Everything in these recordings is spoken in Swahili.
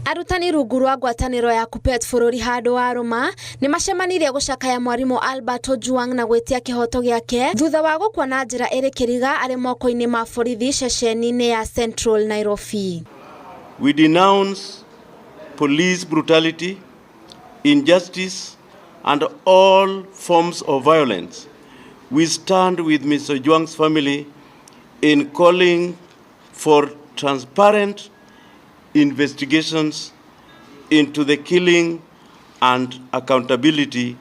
Arutani rungu rwa ngwatanĩro ya KUPPET bũrũri handũ wa Roma nĩ macemanirie gũcakaya mwarimũ Albert Ojwang na gwĩtia kĩhoto gĩake thutha wa gũkua na njĩra ĩrĩ kĩriga arĩ moko-inĩ ma borithi ceceni-inĩ ya Central Nairobi. We denounce police brutality, injustice and all forms of violence. We stand with Mr. Ojwang's family in calling for transparent investigations into the killing and accountability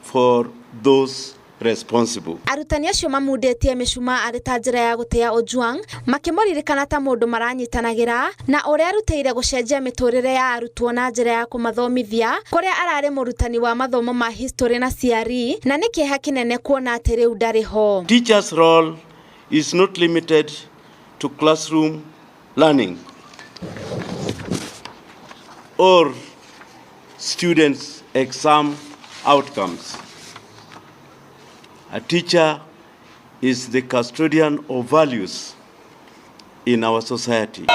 for those responsible. Arutani acio mamundĩtie mĩcumaa arĩ ta njĩra ya gũtĩa Ojwang, makĩmũririkana ta mũndũ maranyitanagĩra na ũrĩa arutĩire gũcenjia mĩtũrĩre ya arutwo na njĩra ya kũmathomithia, kũrĩa ararĩ mũrutani wa mathomo ma history na CRE, na nĩ kĩeha kĩnene kuona atĩ rĩu ndarĩ ho. Teachers' role is not limited to classroom learning or students' exam outcomes. A teacher is the custodian of values in our society.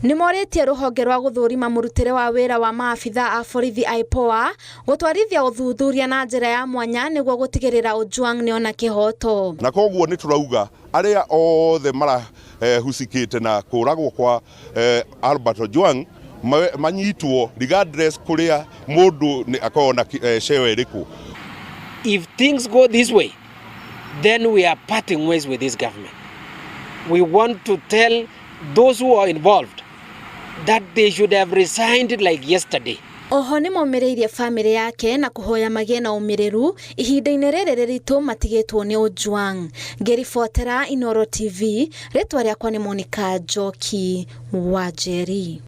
Nĩmorĩtie rũhonge rwa gũthũrima mũrutĩre wa wĩra wa maabitha a borithi IPOA gũtwarithia ũthuthuria na njĩra ya mwanya nĩguo gũtigĩrĩra Ojwang nĩona kĩhoto. Na koguo nĩ tũrauga arĩa othe marahucikĩte na kũragwo kwa Albert Ojwang manyitwo regardless kuria mundu ni akona ceo iriku. If things go this way, then we are parting ways with this government. We want to tell those who are involved that they should have resigned like yesterday. Oho nĩ momĩrĩirie famĩlĩ yake na kũhoya magĩe na ũmĩrĩru ihinda-inĩ rĩrĩ rĩritũ matigĩtwo nĩ Ojwang. Ngĩribotera Inooro TV, rĩtwa rĩakwa nĩ Monica Njoki Wanjeri.